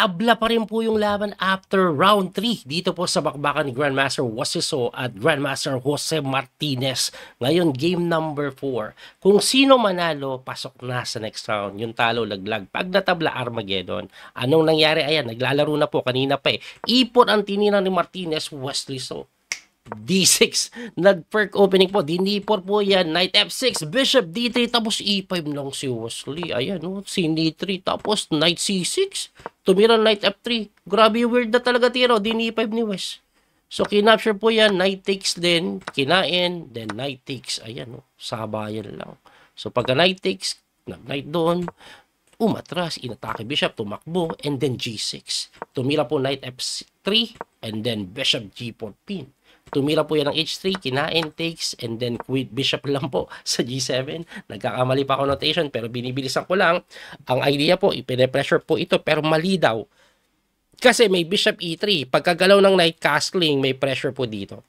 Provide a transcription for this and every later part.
tabla pa rin po yung laban after round 3 dito po sa bakbakan ni Grandmaster Wasiso at Grandmaster Jose Martinez. Ngayon, game number 4. Kung sino manalo, pasok na sa next round. Yung talo, laglag. Pag natabla, Armageddon. Anong nangyari? Ayan, naglalaro na po kanina pa eh. Ipon ang tinira ni Martinez, Wesley So. D6, nag-perk opening po, dinipor po yan, Knight F6, Bishop D3, tapos E5 lang si Wesley, ayan o, Sin D3, tapos Knight C6, tumira Knight F3, grabe weird na talaga tiro, din E5 ni Wes. So, kinapture po yan, Knight takes din, kinain, then Knight takes, ayan o, sabayan lang. So, pagka Knight takes, nag-Knight doon, umatras, inatake Bishop, tumakbo, and then G6. Tumira po Knight F3, and then Bishop G4 pin. Tumira po yan ng H3, kinain, takes, and then quit Bishop lang po sa G7. Nagkakamali pa ako notation, pero binibilisan ko lang. Ang idea po, ipine-pressure po ito, pero mali daw. Kasi may Bishop E3. Pagkagalaw ng Knight Castling, may pressure po dito.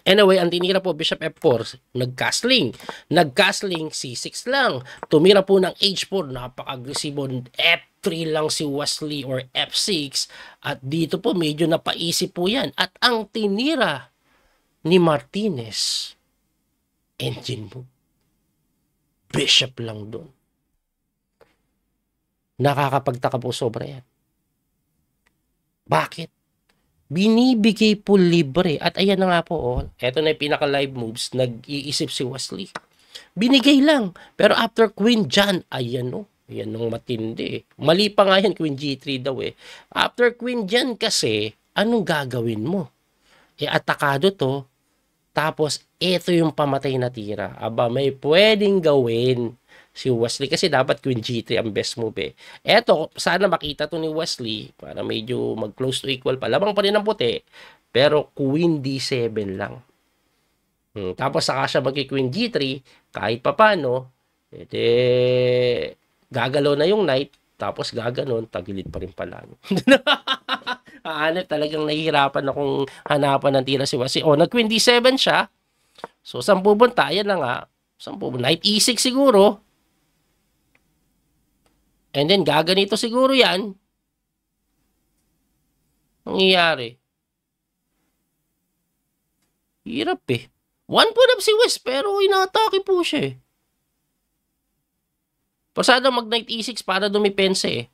Anyway, ang tinira po, Bishop F4, nag-castling. Nag-castling, C6 lang. Tumira po ng H4, napaka-agresibo. F3 lang si Wesley or F6. At dito po, medyo napaisip po yan. At ang tinira ni Martinez, engine mo. Bishop lang doon. Nakakapagtaka po sobra yan. Bakit? Binibigay po libre. At ayan na nga po, oh. Ito na yung pinaka-live moves. Nag-iisip si Wesley. Binigay lang. Pero after Queen Jan, ayan o. Ayan nung matindi. Mali pa nga yan, Queen G3 daw eh. After Queen Jan kasi, anong gagawin mo? Atakado to. Tapos, ito yung pamatay na tira. Aba, may pwedeng gawin si Wesley kasi dapat Queen G3 ang best move eh. Eto, sana makita to ni Wesley para medyo mag-close to equal pa. Labang pa rin ang puti, pero Queen D7 lang. Tapos saka siya mag-Queen G3, kahit papano, gagalaw na yung Knight, tapos gaganon, tagilid pa rin pala. Aanip, talagang nahihirapan akong hanapan ng tira si Wesley. O, nag-Queen D7 siya. So, saan pupunta? Ayan na nga. Saan pupunta? Knight E6 siguro. And then, gaganito siguro yan. Nangyayari. Hirap eh. One put up si West, pero inaatake po siya eh. Pasado mag-Knight E6 para dumipense eh.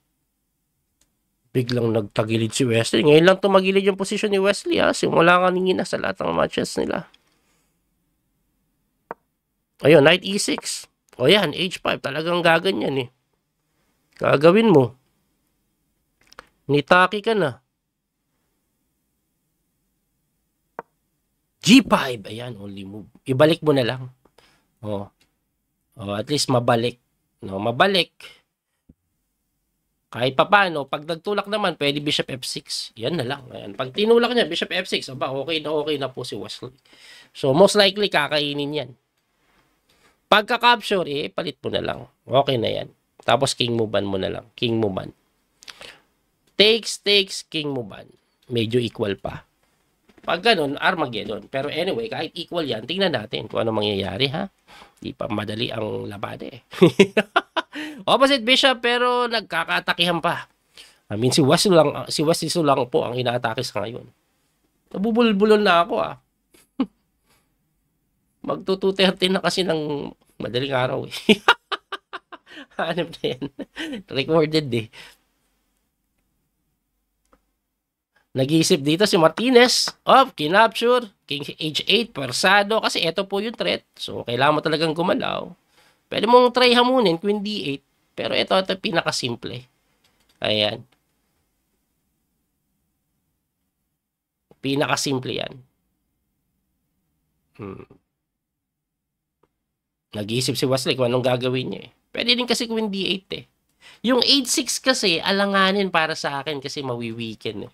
Biglang nagtagilid si Wesley. Ngayon lang tumagilid yung posisyon ni Wesley ha. Simula kanina sa lahat ng matches nila. Ayun, Knight E6. O yan, H5. Talagang gaganyan eh. Gagawin mo. Nitaki ka na. G5. Ayan, only move. Ibalik mo na lang. Oh. Oh, at least mabalik. No, mabalik. Kahit pa paano, pag nagtulak naman, pwede Bishop F6. Yan na lang. Ayan. Pag tinulak niya, Bishop F6, aba, okay na po si Wesley. So, most likely, kakainin yan. Pagka-capture, palit mo na lang. Okay na yan. Tapos king movean mo na lang. King movean. Takes, king movean. Medyo equal pa. Pag ganun, Armageddon. Pero anyway, kahit equal yan, tingnan natin kung ano mangyayari ha. Di pa madali ang labada eh. Opposite Bishop pero nagkakatakihan pa. I mean, si Wesley lang po ang inaatake sa ngayon. Nabubulbulon na ako ah. Magto-230 na kasi ng madaling araw eh. Hanap na yan. Recorded eh. Nag-iisip dito si Martinez. Kinapture. King H8. Persado. Kasi ito po yung threat. So, kailangan mo talagang gumalaw. Pwede mong try hamunin. Queen D8. Pero ito pinakasimple. Ayan. Pinakasimple yan. Nag-iisip si Wesley kung anong gagawin niya eh. Pwede din kasi Queen D8 eh. Yung H6 kasi, alanganin para sa akin kasi mawi-weaken eh.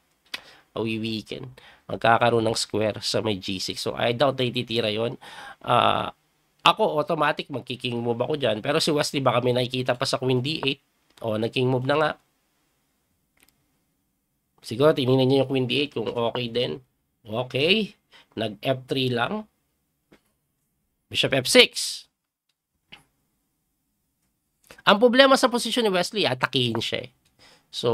Mawi-weaken. Magkakaroon ng square sa may G6. So, I doubt na ititira yun. Ako, automatic, magkiking move ako dyan. Pero si Wesley, baka may nakikita pa sa Queen D8. O, nagking move na nga. Siguro, tinignan niyo yung Queen D8 kung okay din. Okay. Nag-F3 lang. Bishop F6. Ang problema sa posisyon ni Wesley, atakihin siya eh. So,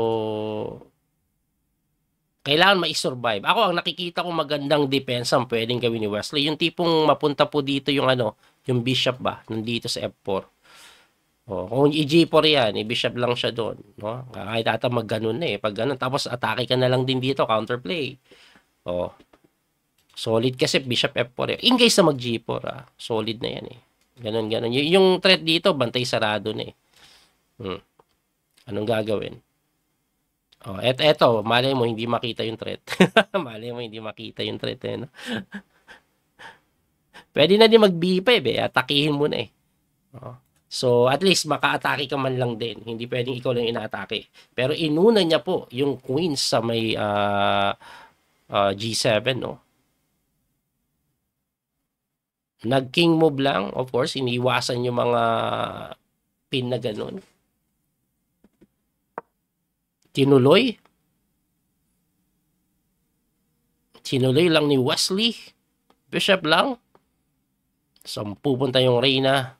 kailangan mai-survive. Ako, ang nakikita ko magandang depensa ang pwedeng gawin ni Wesley. Yung tipong mapunta po dito yung ano, yung bishop ba, nandito sa F4. Oh, kung i-G4 yan, i-bishop lang siya doon. No? Kahit ata mag-ganun na eh. Pag ganun, tapos atake ka na lang din dito, counterplay. Oh, solid kasi bishop F4 eh. In case na mag-G4, solid na yan eh. Ganun, ganun. Yung threat dito, bantay sarado na eh. Anong gagawin? Oh, eto, malay mo hindi makita yung threat. Malay mo hindi makita yung threat eh, no? Pwede na din mag B5 eh, atakihin mo na eh. Oh. So, at least maka-atake ka man lang din. Hindi pwedeng ikaw lang ina-atake. Pero inuna niya po yung queens sa may G7, no? Nag-king move lang, of course, iniiwasan yung mga pin na ganun. Tinuloy. Tinuloy lang ni Wesley. Bishop lang. Saan pupunta yung Reyna?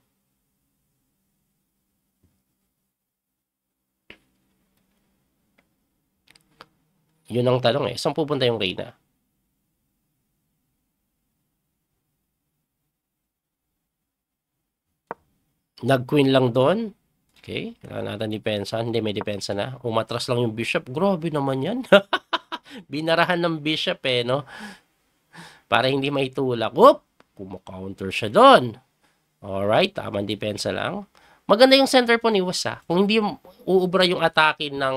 Yun ang tanong eh. Saan pupunta yung Reyna? Nag-queen lang doon. Okay. Kailangan natin depensa. Hindi, may depensa na. Umatras lang yung bishop. Grabe naman yan. Binarahan ng bishop eh, no? Para hindi maitulak. Oop! Kumakounter siya doon. Alright, tamang depensa lang. Maganda yung center po ni Wes Kung hindi uubra yung atake ng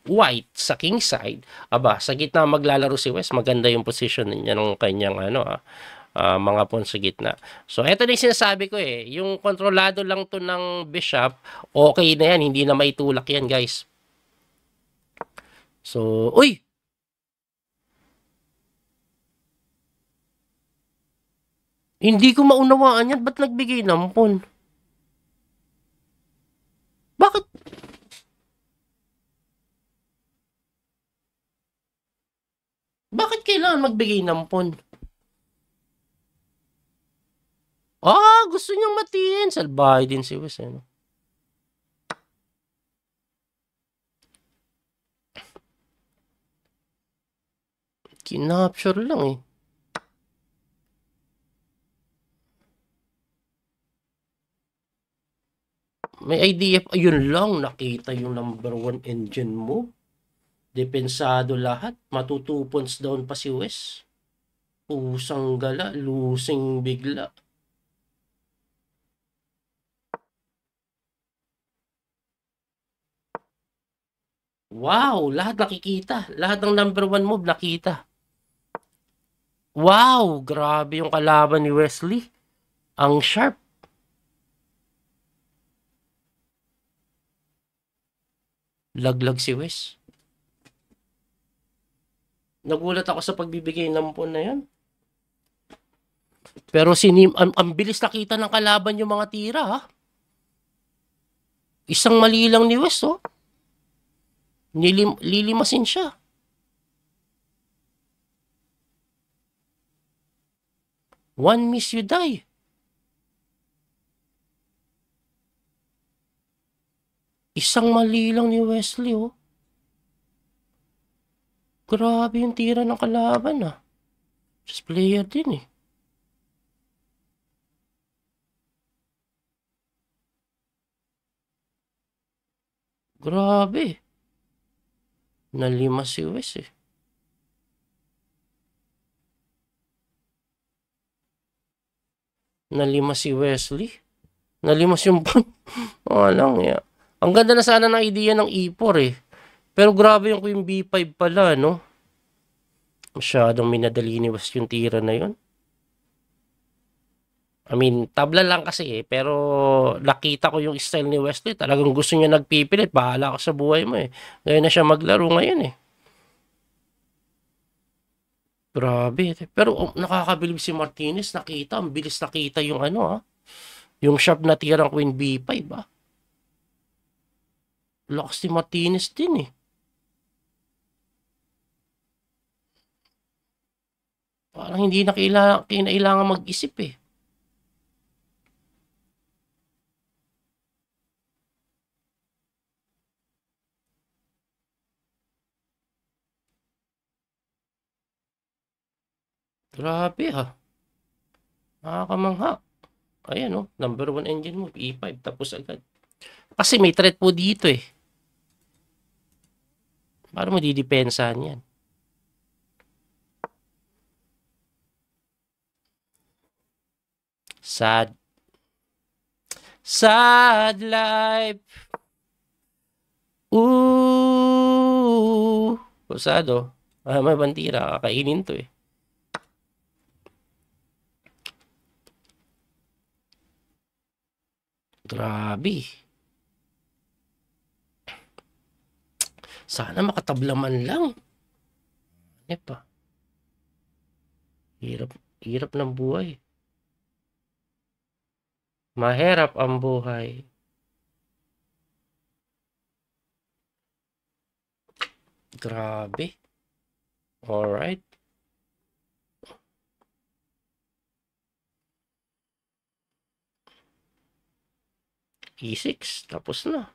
white sa king side, aba, sa gitna maglalaro si Wes, maganda yung position niya ng kanyang mga pawn sa gitna. So, eto na yung sinasabi ko eh. Yung kontrolado lang to ng bishop, okay na yan. Hindi na maitulak yan, guys. So, uy! Hindi ko maunawaan yan. Ba't nagbigay ng pawn? Bakit? Bakit kailangan magbigay ng pawn? Gusto niyang matiin. Salbahay din si Wes, eh, no? Kinapture lang eh. May idea. Ayun lang, nakita yung number 1 engine mo. Depensado lahat. Matutupons down pa si Wes. Pusang gala, losing bigla. Wow, lahat nakikita. Lahat ng number 1 move nakita. Wow, grabe yung kalaban ni Wesley. Ang sharp. Laglag si Wes. Nagulat ako sa pagbibigay ng pawn na yan. Pero ang bilis nakita ng kalaban yung mga tira, ha? Isang mali lang ni Wes, oh. Lilimasin siya. One miss you die. Isang mali lang ni Wesley, oh. Grabe yung tira ng kalaban, ah. Just player din, eh. Grabe. Nalima si Wes, eh. Nalima si Wesley. Nalimas yung lang, yeah. Ang ganda na sana ng idea ng E4, eh. Pero grabe yung Queen B5 pala, no? Masyadong minadali ni Wes yung tira na yun. I mean, tabla lang kasi eh. Pero nakita ko yung style ni Wesley. Talagang gusto niya nagpipilit. Bahala ka sa buhay mo eh. Ngayon na siya maglaro ngayon eh. Grabe. Pero nakakabilib si Martinez. Nakita. Ang bilis nakita yung yung sharp na tirang Queen B5 ah. Lakas ni Martinez din eh. Parang hindi na kailangan mag-isip eh. Grabe ha. Nakakamangha. Ayan oh, number 1 engine move, E5, tapos agad. Kasi may threat po dito eh. Paano mo didepensahan yan? Sad. Sad life. Ooh. Pasado. May bandira. Kakainin to eh. Grabe. Sana makatablaman lang. Pa. Hirap ng buhay. Mahirap ang buhay. Grabe. Alright. E6. Tapos na.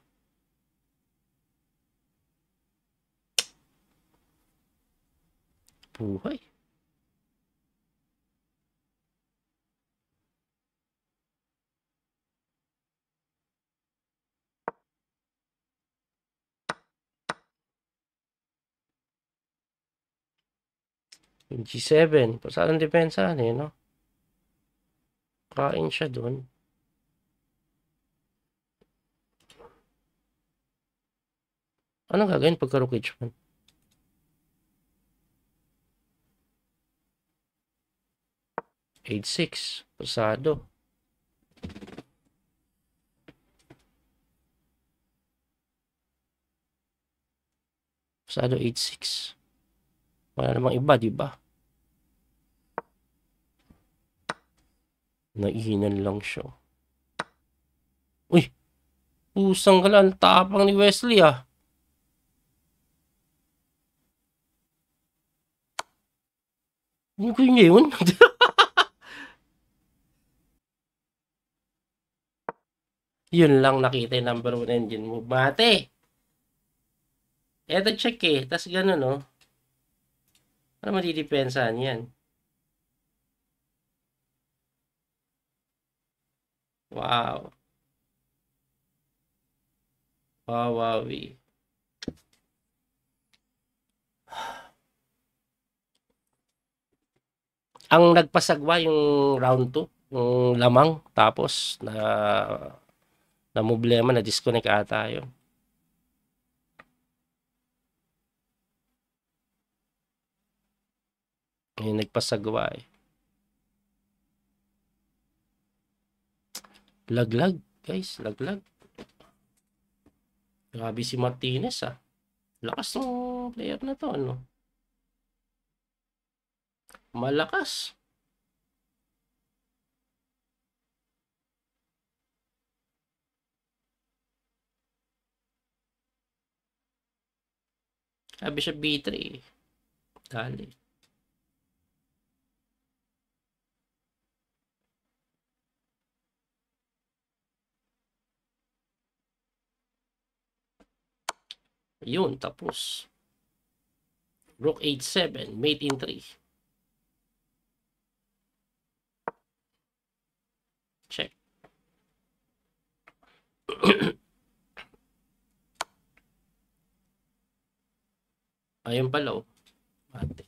Buhay. G7. Pasadong depensahan eh, no? Kain siya dun. Anong gagawin pagka rook h1? H6. Pasado. Pasado H6. Wala namang iba, di ba? Naihinan lang siya. Uy! Pusang galan. Tapang ni Wesley ah. Ano ko yun yun? Yun lang nakita yung number 1 engine mo. Bate! Eto check eh. Tapos gano'n no. Ano madidepensahan yan? Wow. Wawawi. Ang nagpasagwa yung round 2. Yung lamang. Tapos na problema na disconnect ata yun. Yung nagpasagwa eh. Laglag guys, laglag. Grabe si Martinez ah. Lakas ng player na to, ano? Malakas. Sabi siya B3 eh. Dali. Yun, tapos. Rook H7, mate in 3. Check. Ayun pala oh. Ate.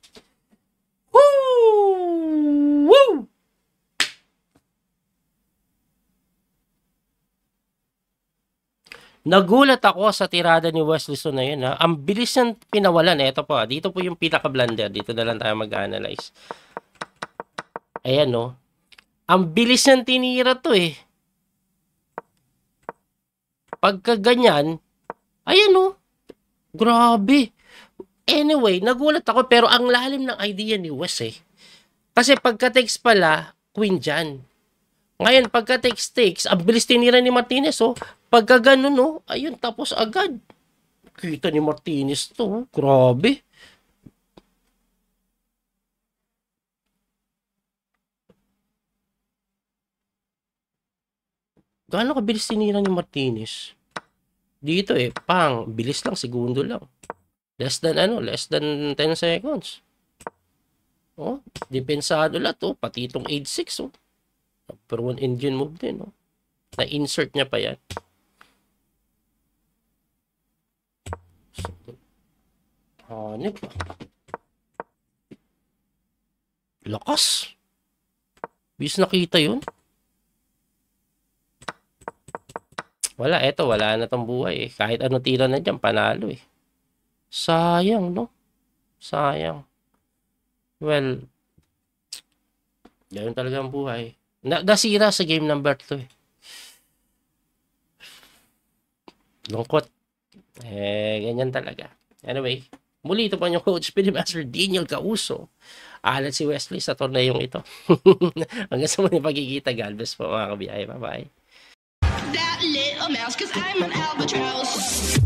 Woo! Woo! Nagulat ako sa tirada ni Wesley So na yun ha. Ang bilis niyang pinawalan. Ito po. Dito po yung pinaka-blunder. Dito na lang tayo mag-analyze. Ayan no. Ang bilis niyang tinira to eh. Pagka ganyan, ayan no. Grabe. Anyway, nagulat ako pero ang lalim ng idea ni Wes eh. Kasi pagka takes pala, queen dyan. Ngayon, pagka takes, ang bilis tinira ni Martinez oh. Pagka ganun oh, ayun tapos agad. Kita ni Martinez to, oh. Grabe. Gaano kabilis tinira ni Martinez? Dito eh, pang, bilis lang, segundo lang. Less than 10 seconds. Oh, depensado lahat, oh. Pati itong age 6, oh. Pero one engine move din, oh. Na-insert niya pa yan. Hanip. Lakas. Bis nakita yun. Wala, eto, wala na tong buhay eh. Kahit ano tira na dyan, panalo eh. Sayang, no? Sayang. Well, ganyan talaga ang buhay. Nasira sa game number 2 eh. Lungkot. Ganyan talaga. Anyway, muli ito pa yung coach, Speedmaster Daniel Causo. Alat si Wesley sa torneyong ito. Hanggang sa muli pagkikita, God bless po mga kabiyay. Bye-bye. That little mouse, 'cause I'm an albatross.